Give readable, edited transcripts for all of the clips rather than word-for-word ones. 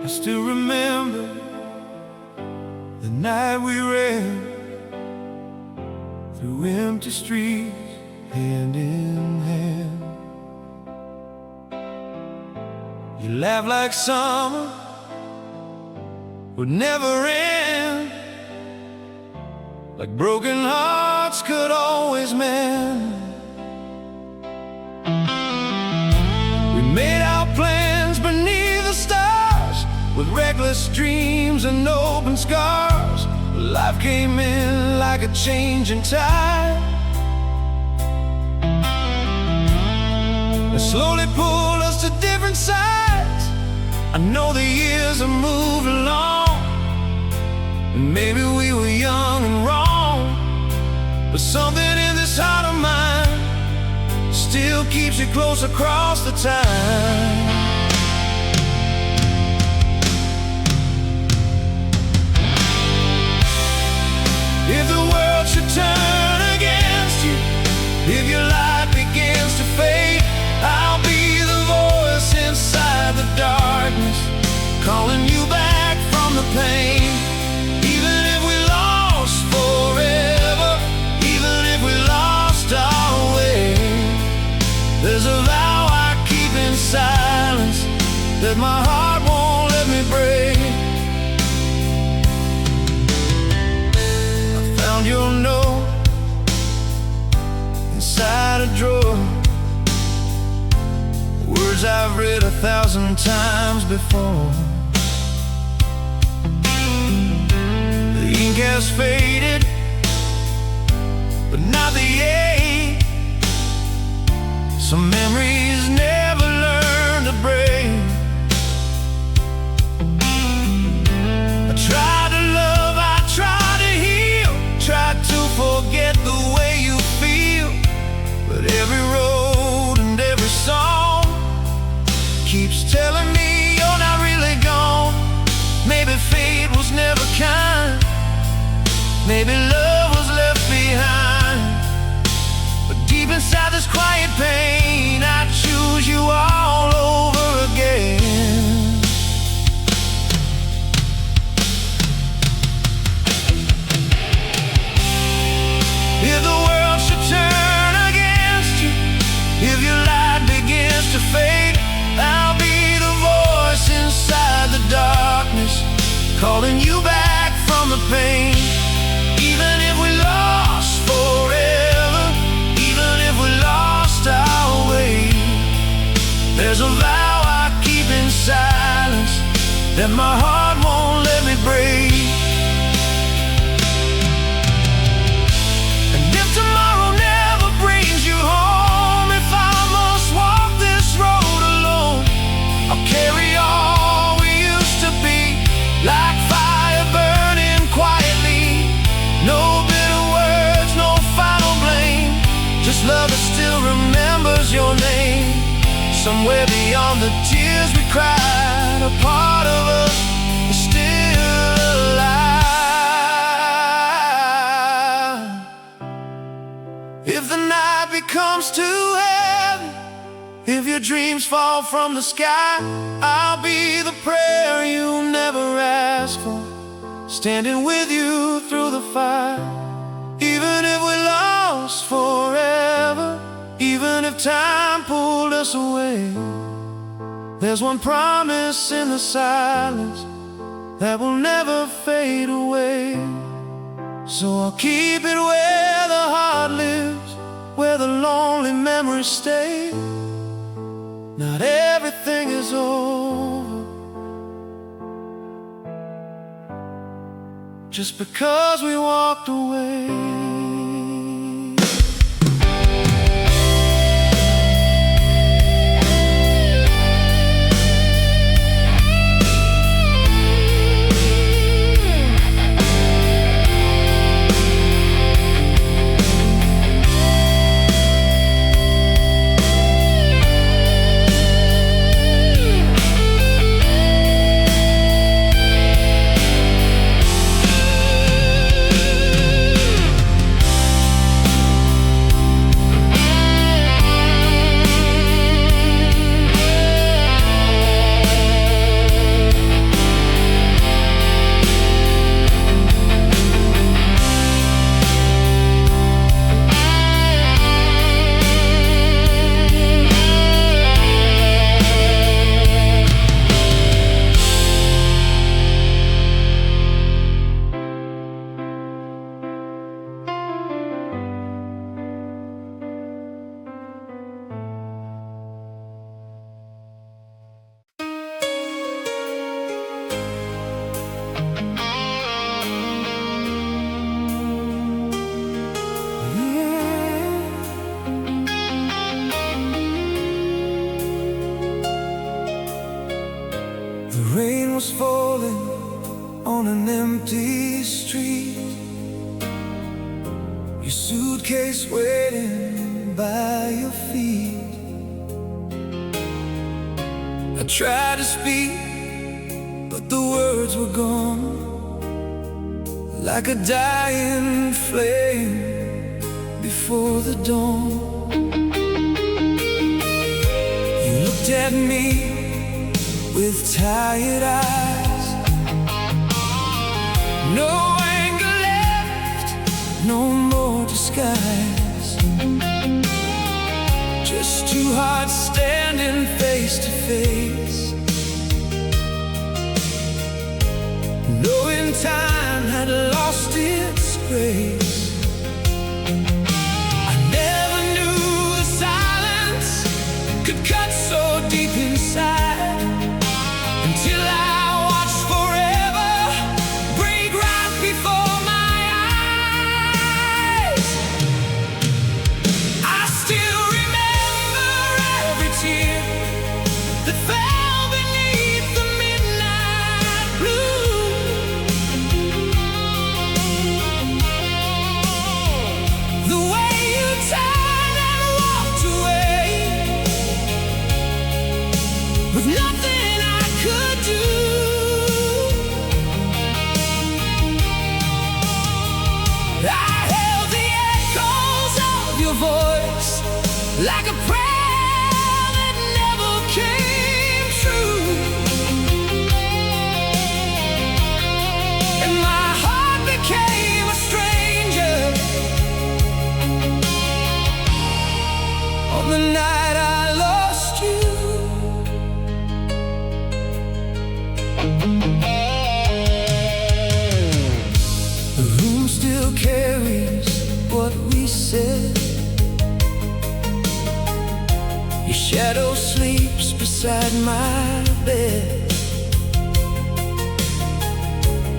still remember the night we ran through empty streets, hand in hand. You laughed like summer would never end, like broken hearts could always mend. We made our plans beneath the stars, with reckless dreams and open scars. Life came in like a changing tide, and slowly pulled us to different sides. I know the years have moved along, and maybe we were young and wrong, but something in this heart of mine still keeps you close across the time. If the world should turn against you, if your light begins to fade, I'll be the voice inside the darkness, calling you back from the pain. Even if we lost forever, even if we lost our way, there's a vow I keep in silence that my heart won't let me break. Found your note inside a drawer, words I've read 1,000 times before. The ink has faded, but not the ache. Some memories never learn to break. I tried to love, I tried to heal, tried to forget the way you feel, but every road and every song keeps telling me you're not really gone. Maybe fate was never kind, maybe love was left behind, but deep inside this quiet pain, I choose you all over again. If the world should turn against you, if your light begins to fade, I'll be the voice inside the darkness, calling you back from the pain. Even if we lost forever, even if we lost our way, there's a vow I keep in silence that my heart won't let me break. And if tomorrow never brings you home, if I must walk this road alone, I'll carry all we used to be, like fire burning quietly. No bitter words, no final blame, just love that still remembers your name. Somewhere beyond the tears we cried, a part of us is still alive. If the night becomes too heavy, if your dreams fall from the sky, I'll be the prayer you never asked for, standing with you through the fire. Even if we lost forever, even if time pulled us away, there's one promise in the silence that will never fade away. So I'll keep it where the heart lives, where the lonely memories stay. Not everything is over just because we walked away. The rain was falling on an empty street, your suitcase waiting by your feet. I tried to speak, but the words were gone, like a dying flame before the dawn. You looked at me with tired eyes, no anger left, no more disguise, just two hearts standing face to face, knowing time had lost its grace. I never knew the silence could cut so deep inside, until I watched forever break right before my eyes. I still remember every tear that fell beneath the midnight blue. The way you turned and walked away, with nothing I could do. I held the echoes of your voice like a prayer that never came true, and my heart became a stranger on the night I lost you. The room still carries what we said. Your shadow sleeps beside my bed.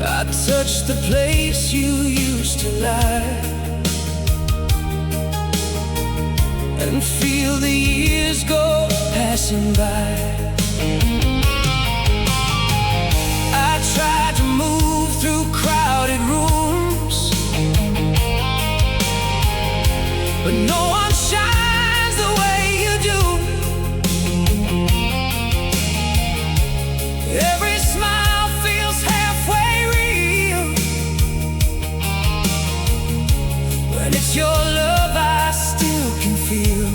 I touch the place you used to lie, and feel the years go passing by. I tried to move through crowded rooms, but no one shines the way you do. Every smile feels halfway real, when it's your love I still can feel.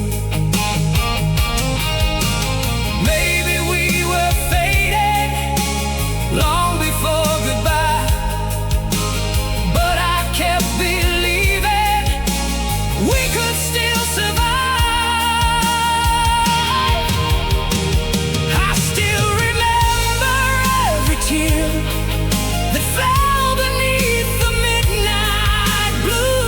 Maybe we were faded long before goodbye, but I kept believing we could still survive. I still remember every tear that fell beneath the midnight blue.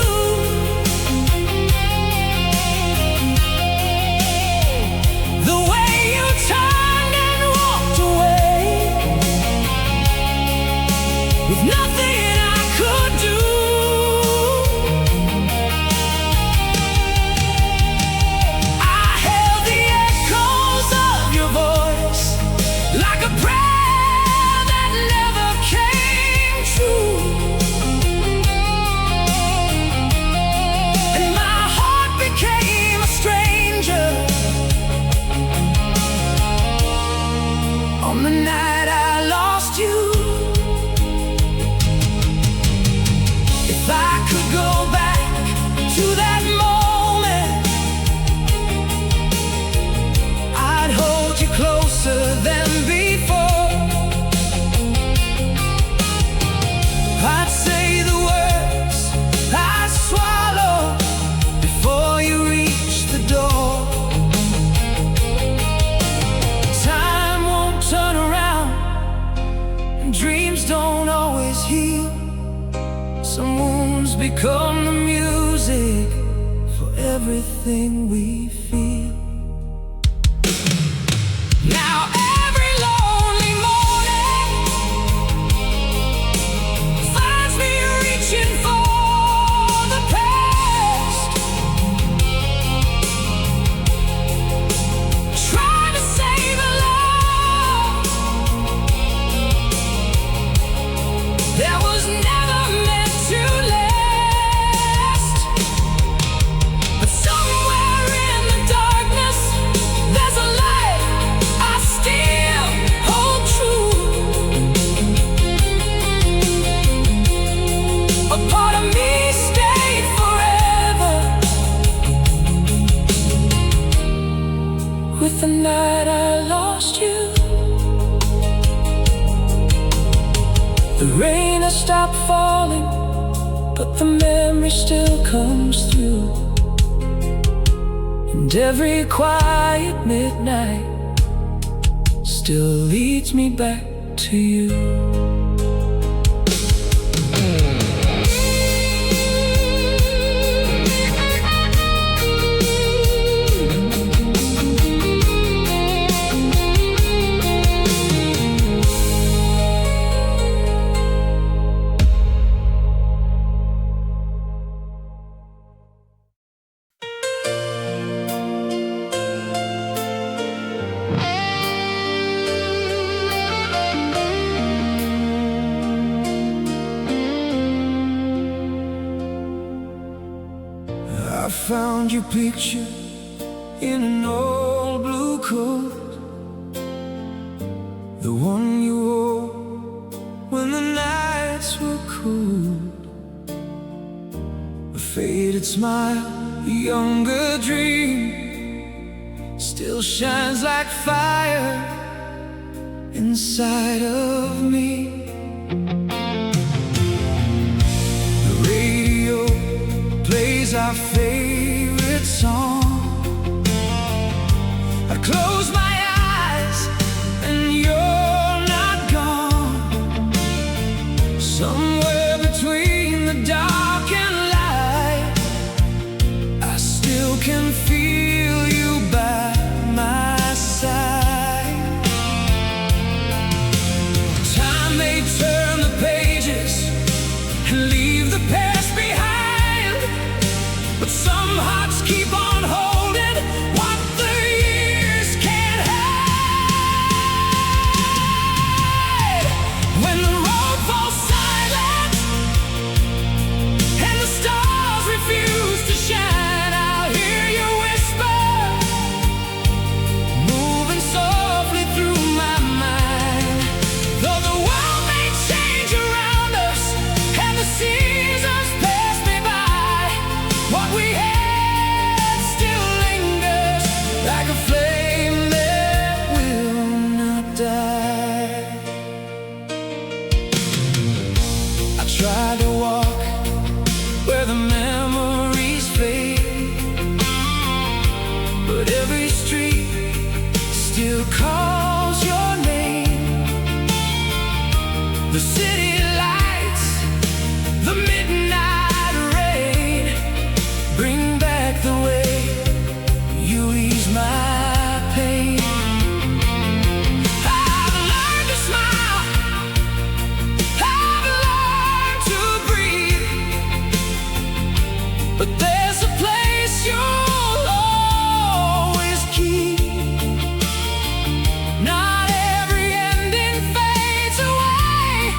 The way you turned and walked away, with nothing I could do. I held the echoes of your voice like a prayer that never came true, and my heart became a stranger on the night I lost you. If I could go back to that moment, I'd hold you closer than before. I'd say the words I swallowed before you reached the door. Time won't turn around, and dreams don't always heal. Some wounds become the music for everything we feel. Now every lonely morning finds me reaching for the past, trying to save a love The rain has stopped falling, but the memory still comes through. And every quiet midnight still leads me back to you. I found your picture in an old blue coat, the one you wore when the nights were cold. A faded smile, a younger dream, still shines like fire inside of me. Plays our favorite song. I close my eyes and you're not gone. Somewhere between the dark and light, I still can feel you by my side. Time may turn the pages and leave the past behind, but some hearts keep on holding what the years can't hide. When the road falls silent and the stars refuse to shine, I'll hear you whisper, moving softly through my mind. Though the world may change around us and the seasons pass me by, what we had still lingers like a flame that will not die. I tried to walk where the memories fade, but every street still calls your name. The city lights, the midnight rain, bring back the way you ease my pain. I've learned to smile, I've learned to breathe, but there's a place you'll always keep. Not every ending fades away,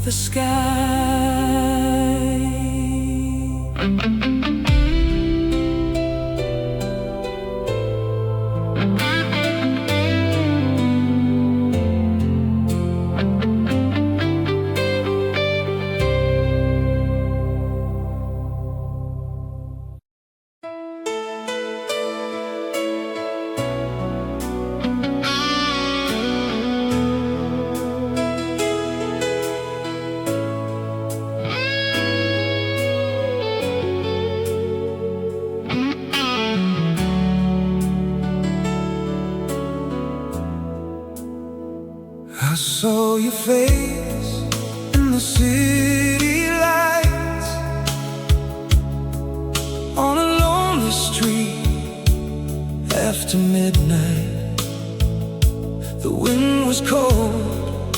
the sky. I saw your face in the city lights, on a lonely street after midnight. The wind was cold,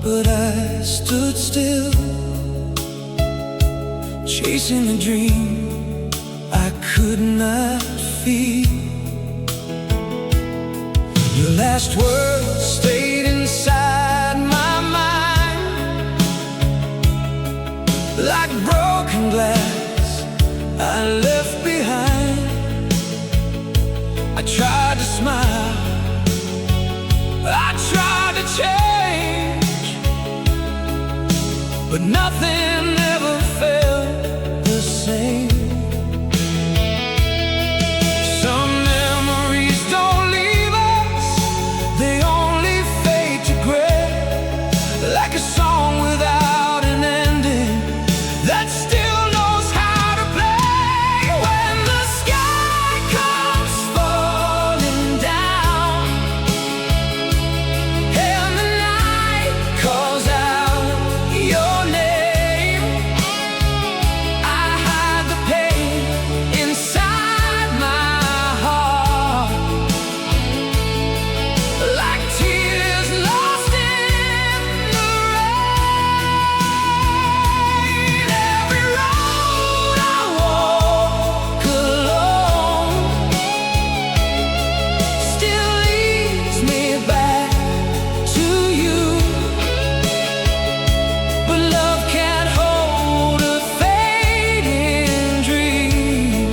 but I stood still, chasing a dream I could not feel. Your last words stayed inside my mind, like broken glass I left behind. I tried to smile, I tried to change, but nothing ever felt the same. Some memories don't leave us, they only fade to gray, like a song without an ending that still knows how to play. When the sky comes falling down and the night calls out your name, I hide the pain inside my heart, like tears lost in the rain. Every road I walk alone still leads me back to you, but love can't hold a fading dream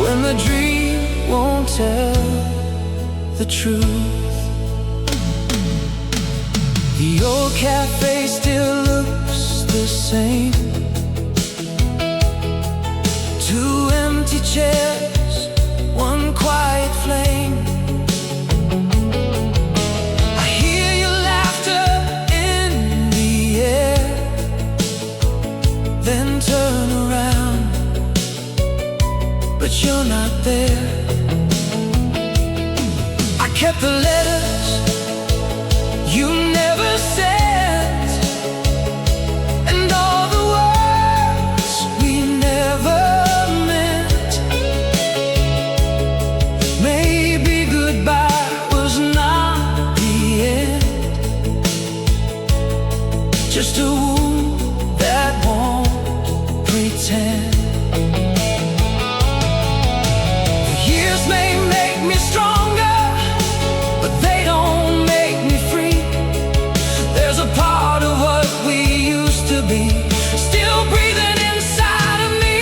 when the dream won't tell the truth. The old cafe still looks the same, two empty chairs, one quiet flame. I hear your laughter in the air, then turn around, but you're not there. I kept the letters you never sent, and all the words we never meant. Maybe goodbye was not the end, just a wound that won't pretend. The years may make me stronger, but they don't make me free. There's a part of what we used to be still breathing inside of me.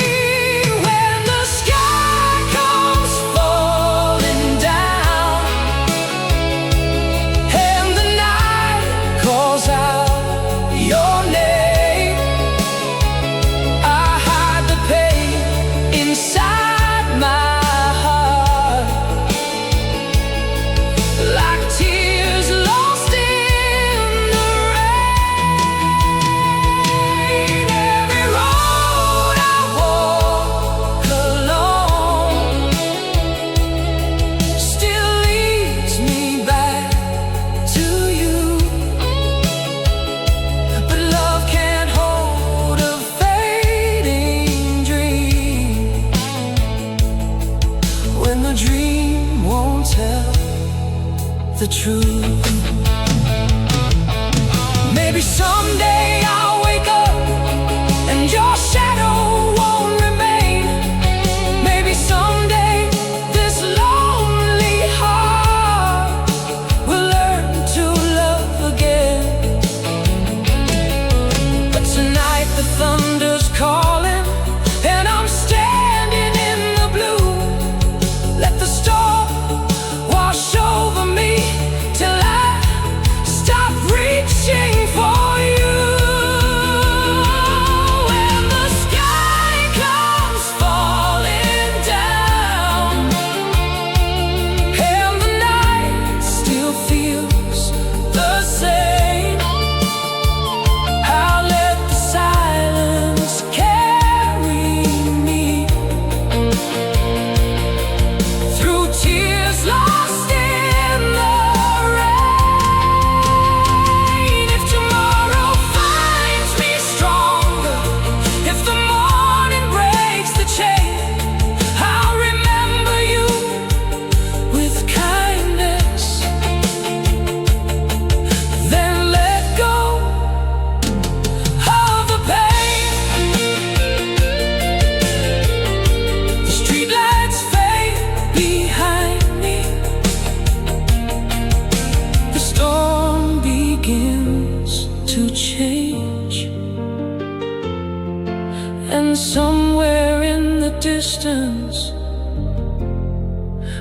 When the sky comes falling down and the night calls out your name, I hide the pain inside my heart, like tears lost in the rain. Every road I walk alone still leads me back to you, but love can't hold a fading dream when the dream won't tell the truth. Maybe someday I'll wake up and your shadow won't remain. Maybe someday this lonely heart will learn to love again.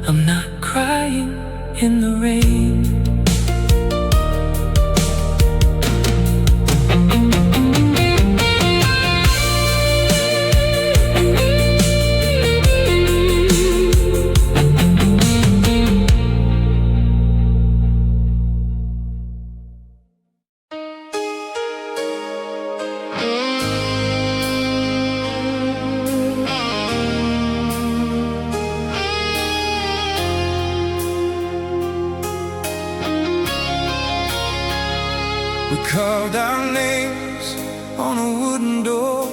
I'm not crying in the rain. We carved our names on a wooden door,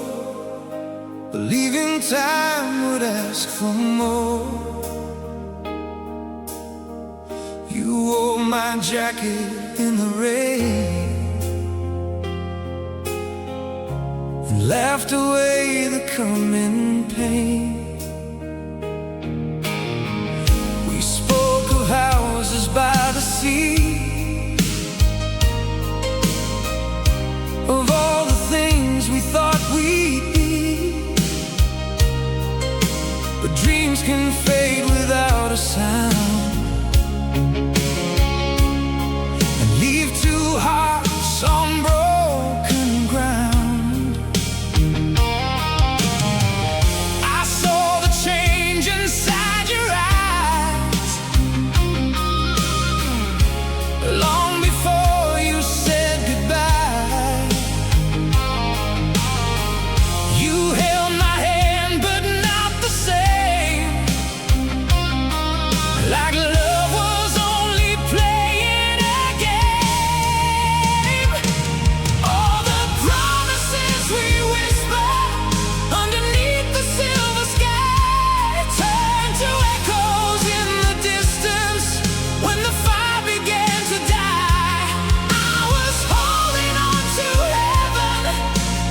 believing time would ask for more. You wore my jacket in the rain and laughed away the coming pain. We spoke of houses by the sea, of all the things we thought we'd be. But dreams can fade without a sound and leave two hearts on broken ground. I saw the change inside your eyes long before you said goodbye. Like love was only playing a game. All the promises we whispered underneath the silver sky turned to echoes in the distance when the fire began to die. I was holding on to heaven,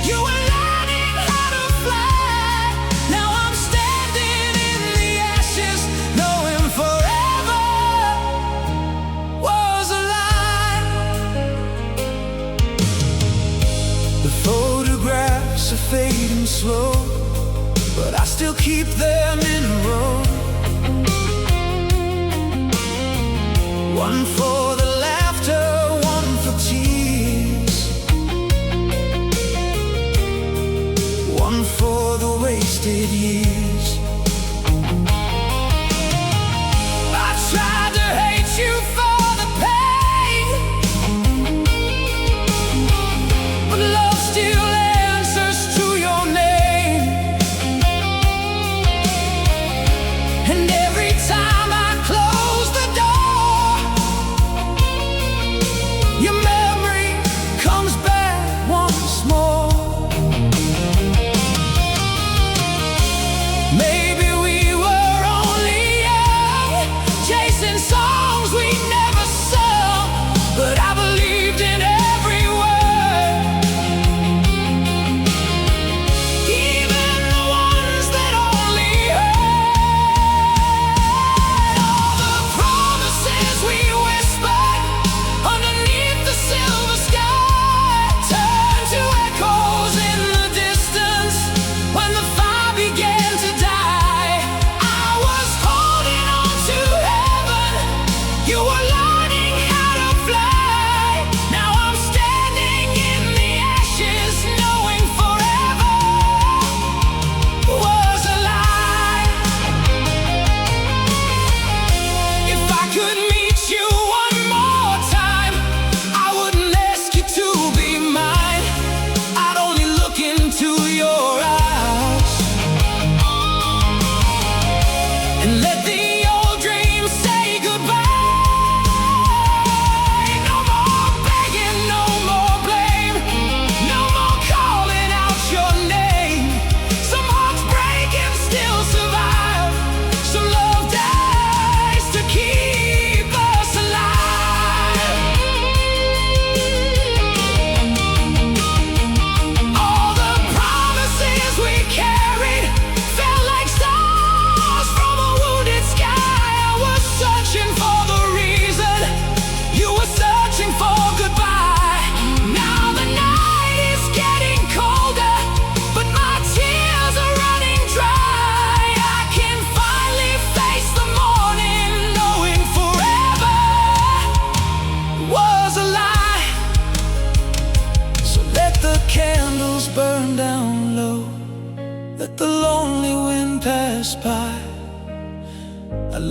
you were learning how to fly. Now I'm standing in the ashes, knowing forever was a lie. The photographs are fading slow, but I still keep them in a row. One for the laughter, one for tears, one for the wasted years. I tried to hate you for the pain, but love still answers to your name. And every time I close the door,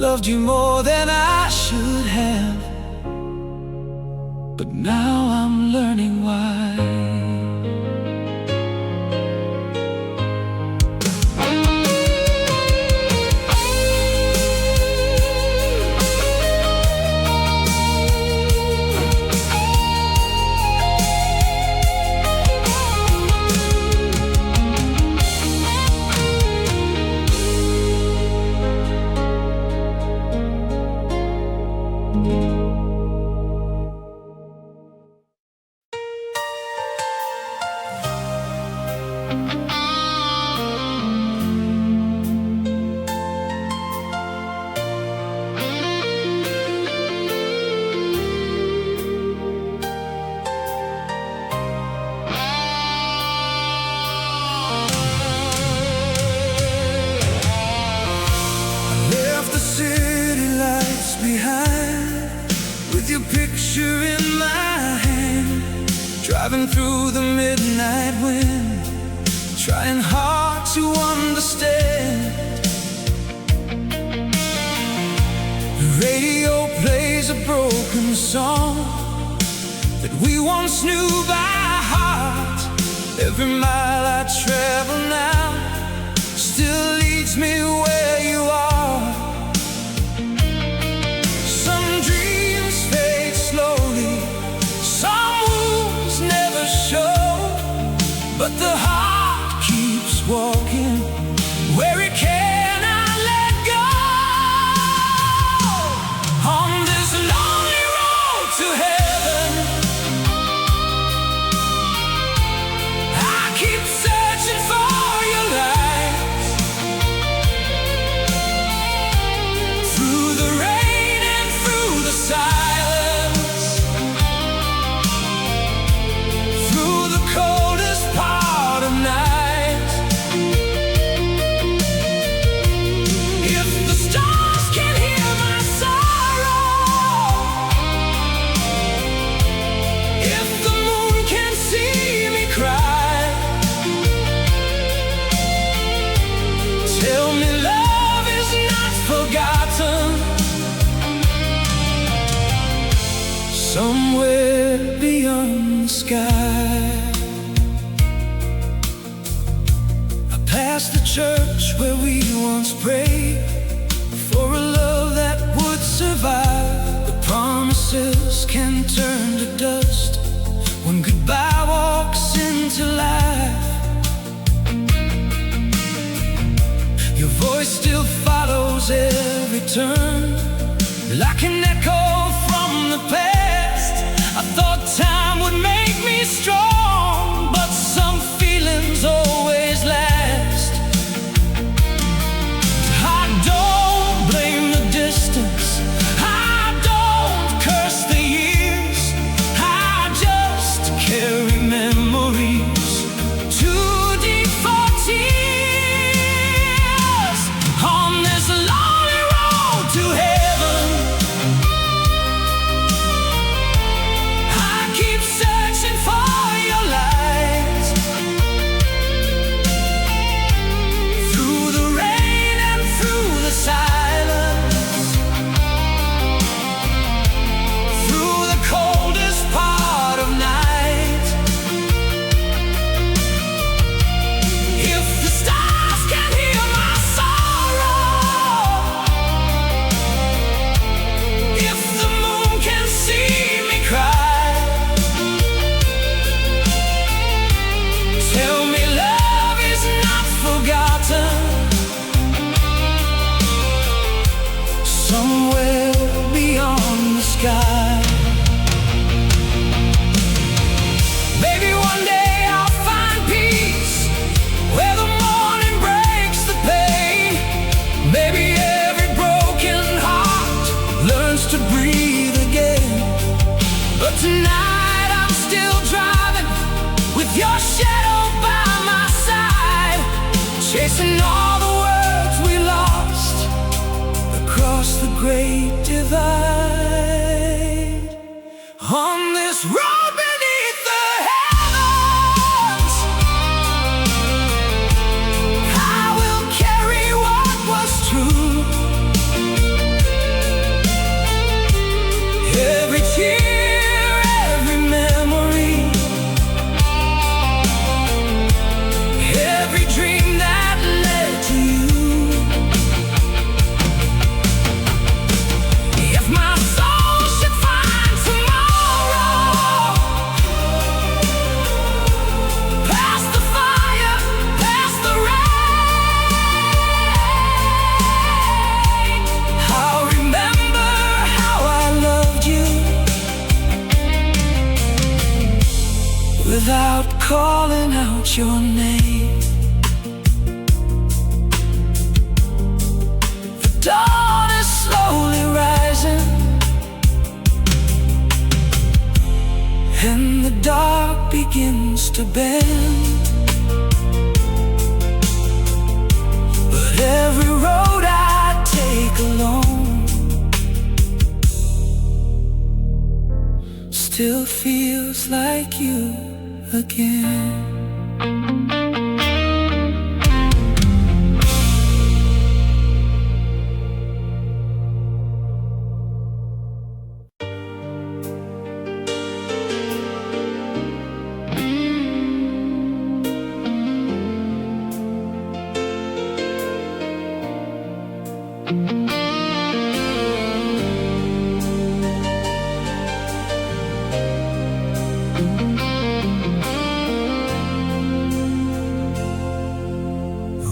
loved you more than I should have, but now I'm learning why. With your picture in my hand, driving through the midnight wind, trying hard to understand. The radio plays a broken song that we once knew by heart. Every mile I travel now still leads me where you are. But the heart keeps walking where it cannot let go. On this lonely road to heaven, I keep searching for your light. Through the rain and through the silence, through the coldest part of night. If the stars can hear my sorrow, if the moon can see me cry, tell me love is not forgotten. Somewhere beyond the sky, past the church where we once prayed for a love that would survive. The promises can turn to dust when goodbye walks into life. Your voice still follows every turn, like an echo from the past. I thought time would make me strong, but some feelings always last. I don't blame the distance, I don't curse the years, I just carry memories too deep for tears. On this lonely road to heaven, I keep searching for your light. Through the rain and through the silence, through the coldest part of night. If the stars can hear my sorrow, if the moon can see me cry, tell me love is not forgotten. Somewhere beyond the sky. Maybe one day I'll find peace where the morning breaks the pain. Maybe every broken heart learns to breathe again. But tonight I'm still driving with your shadow by my side, chasing all the words we lost across the great divide. On this road beneath the heavens, I will carry what was true. without calling out your name. The dawn is slowly rising, and the dark begins to bend. But every road I take alone still feels like you again.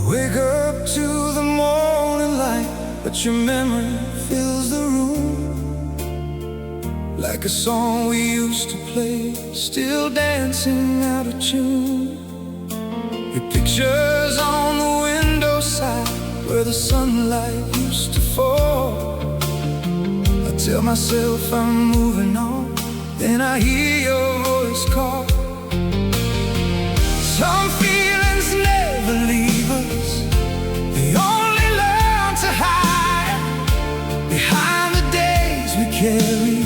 Wake up to the morning light, but your memory fills the room, like a song we used to play, still dancing out of tune. Your pictures on the windowside, where the sunlight used to fall. I tell myself I'm moving on, then I hear your voice call. Some feelings never leave us, they only learn to hide behind the days we carry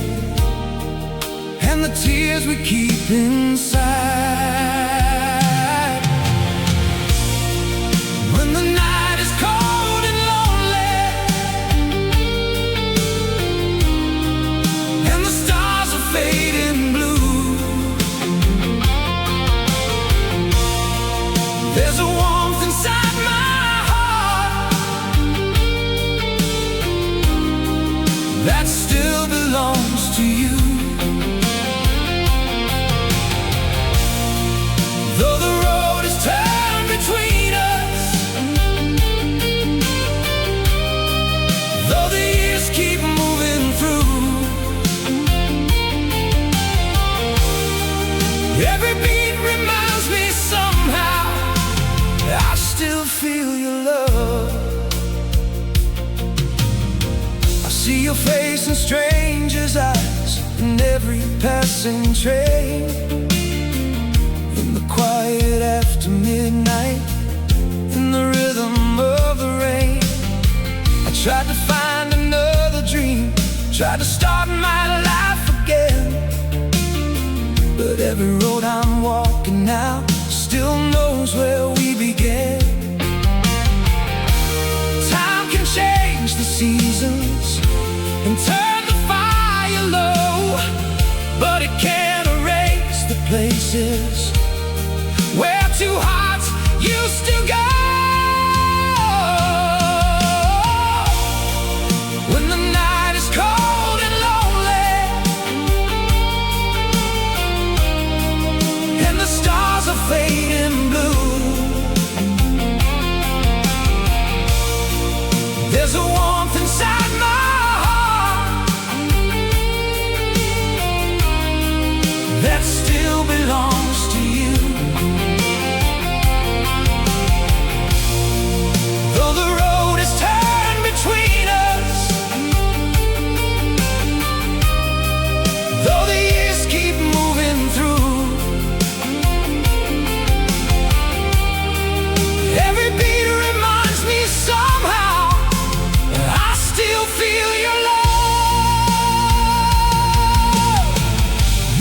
and the tears we keep inside. When the night is cold and lonely, and the stars are fading blue, there's a warmth inside my heart that still belongs to you. Though the road is turned between us, though the years keep moving through, every beat reminds me somehow I still feel your love. I see your face in strangers' eyes, in every passing train, in the quiet after midnight, in the rhythm of the rain. I tried to find another dream, tried to start my life again, but every road I'm walking now still knows where we began. Time can change the seasons and turn the fire low, but it can't erase the places where two hearts used to go. When the night is cold and lonely, and the stars are fading blue, there's a warmth inside my heart that still belongs to you. Though the road is turned between us, though the years keep moving through, every beat reminds me somehow I still feel your love.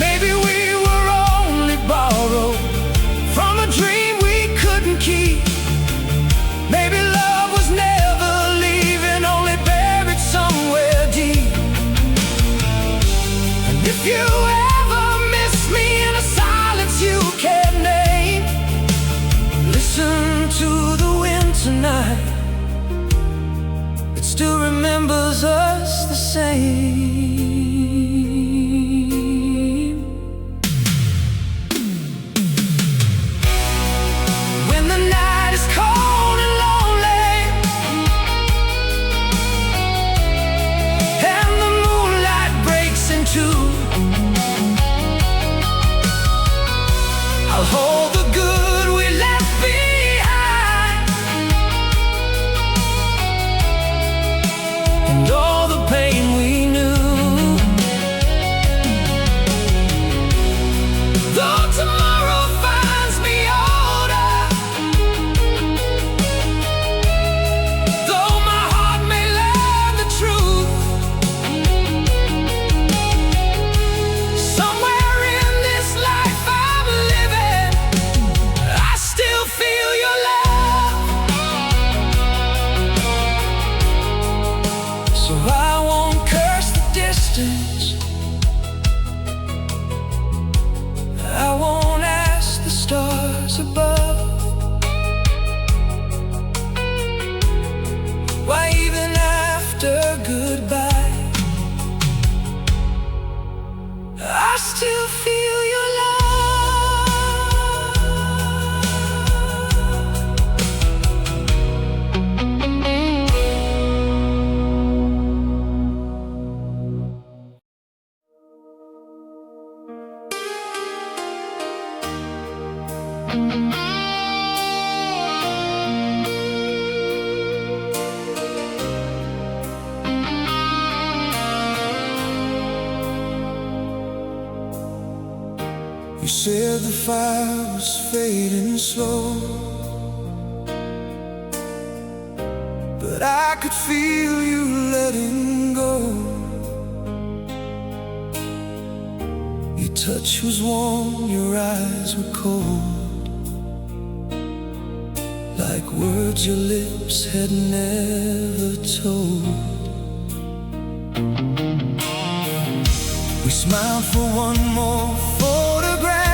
Maybe we were only borrowed from a dream we couldn't keep. Maybe love was never leaving, only buried somewhere deep. And if you ever miss me in a silence you can't name, listen to the wind tonight, it still remembers us the same. When the night is cold and lonely, and the moonlight breaks in two, I'll still feel your love. You said the fire was fading slow, but I could feel you letting go. Your touch was warm, your eyes were cold, like words your lips had never told. We smiled for one more photograph,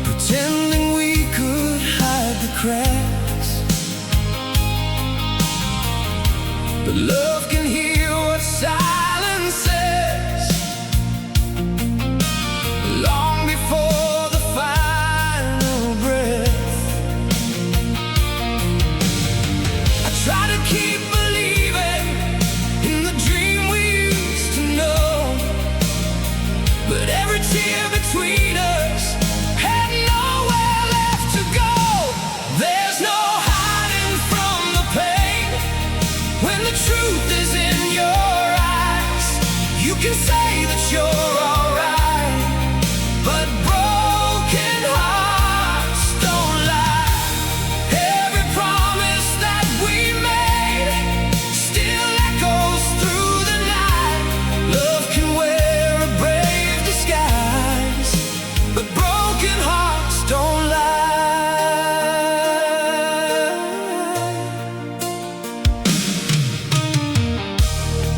pretending we could hide the cracks. But love can hear what silence says, long before the final breath. I try to keep believing in the dream we used to know, but every tear between us had nowhere left to go. There's no hiding from the pain when the truth is in your eyes. You can say that you're alright, but broken hearts don't lie. Every promise that we made still echoes through the night. Love can wear a brave disguise, but broken hearts don't lie.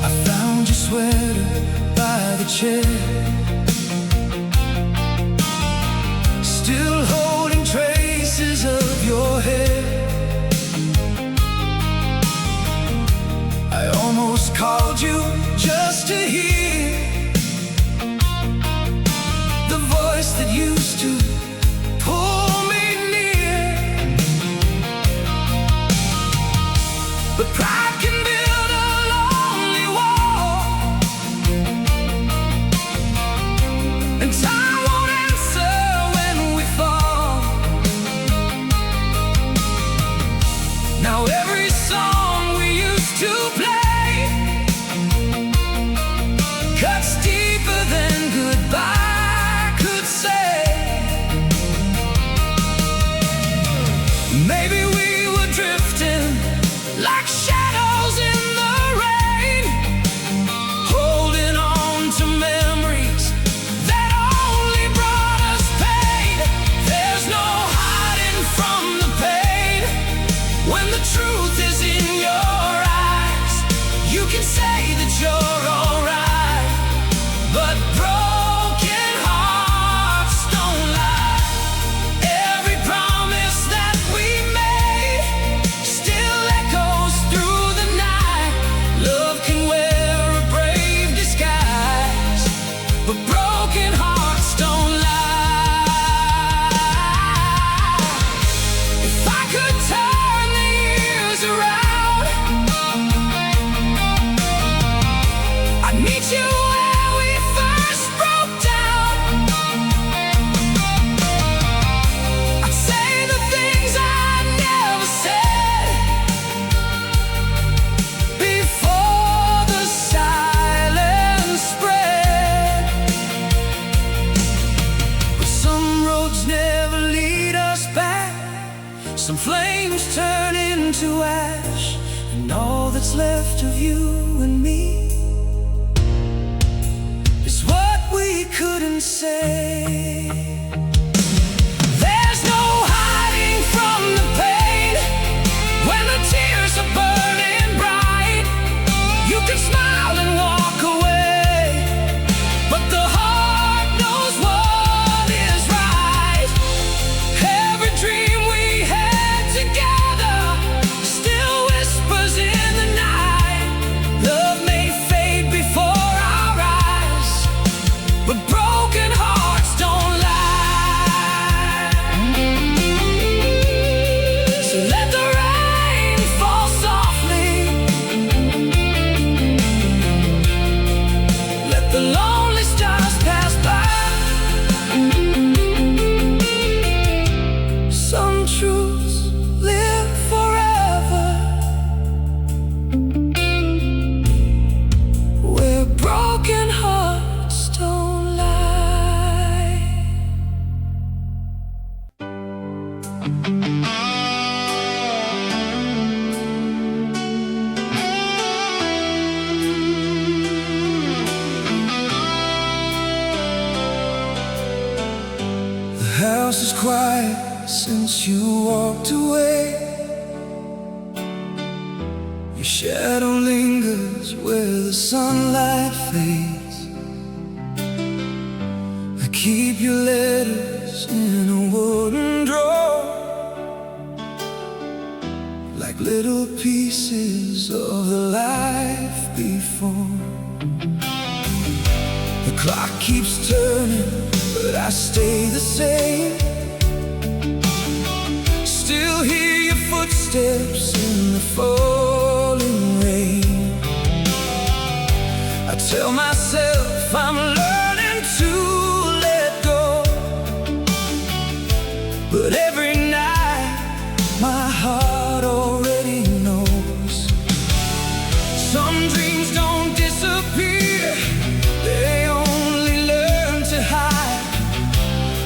I found your sweater by the chair, still holding traces of your hair. I almost called you just to hear the voice that used to pull me near. But pride can build a lonely wall, and time won't answer when we fall. Now every song we used to play cuts deeper than goodbye could say. Maybe we were drifting like shadows in the rain, holding on to memories that only brought us pain. There's no hiding from the pain when the truth is in your eyes. You can say that you're alright, but broken hearts don't lie. Every promise that we made still echoes through the night. Love can wear a brave disguise, but broken hearts don't lie. If I could turn the years around, I'd meet you where we first broke down. I'd say the things I never said before the silence spread. But some roads never lead us back, some flames turn into ash, and all that's left of you and me is what we couldn't say. There's no hiding from the pain when the tears are burning bright. You can smile and walk away, but the heart knows what is right. Every dream we had together still whispers in the night. Love may fade before our quiet since you walked away. Your shadow lingers where the sunlight fades. I keep your letters in a wooden drawer, like little pieces of the life before. The clock keeps turning, but I stay the same. Still hear your footsteps in the falling rain. I tell myself I'm learning to let go, but every night my heart already knows. Some dreams don't disappear, they only learn to hide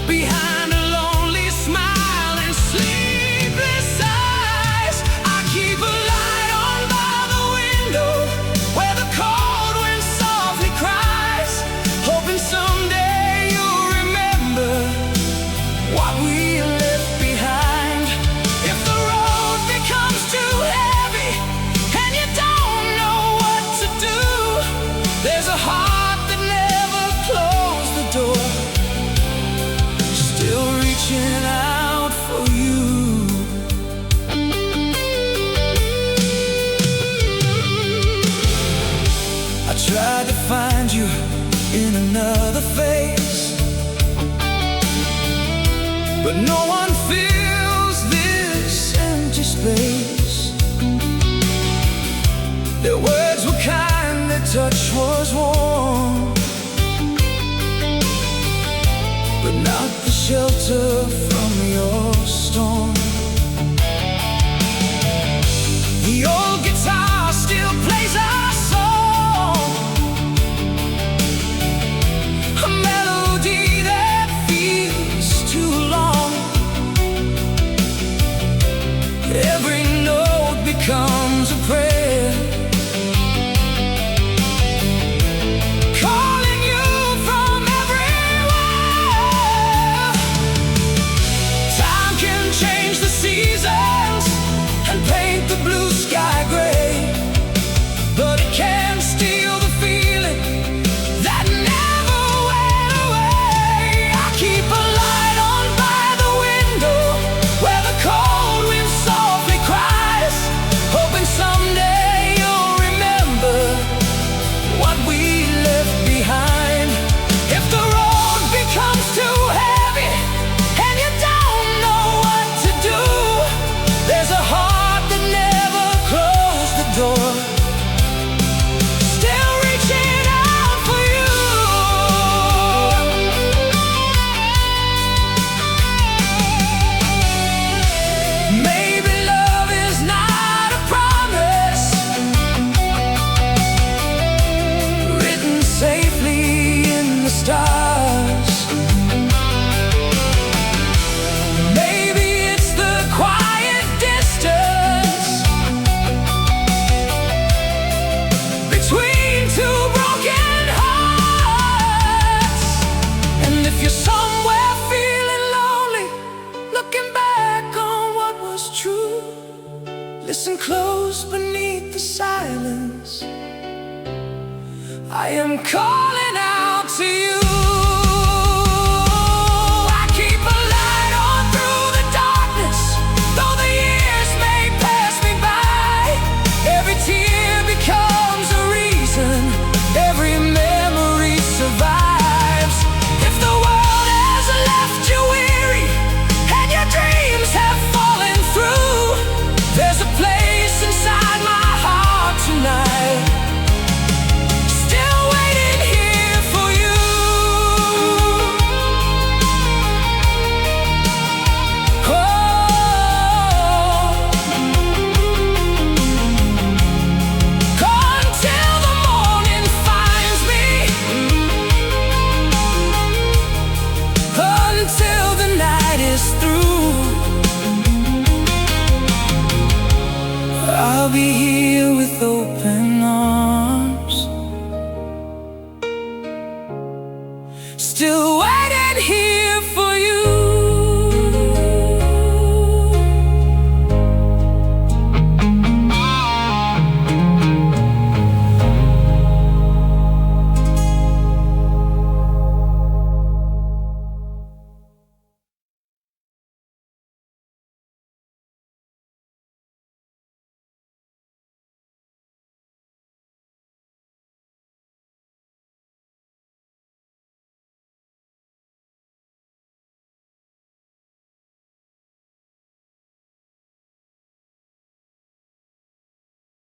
behind a lonely smile and sleepless eyes. I keep a light on by the window where the cold wind softly cries, hoping someday you'll remember what we left behind. If the road becomes too heavy and you don't know what to do, there's a heart that never closed the door, still reaching out for you. I tried to find you in another face, but no one fills this empty space. Their words were kind, their touch was warm, but not the shelter from your storm. The old guitar still plays our song, a melody that feels too long. Every note becomes a prayer, calling you from everywhere. Time can change the seasons and paint the blue sky gray, but it can't steal the feeling that never went away. I keep a light on by the window where the cold wind softly cries, hoping someday you'll remember what we left behind. If the road becomes too heavy and you don't know what to do, there's a heart that never closed the door, still reaching out for you. Maybe love is not a promise written safely in the stars. Maybe it's the quiet distance between two broken hearts. And if you're somewhere feeling lonely, looking back on what was true, listen close beneath the silence. I am calling out to you.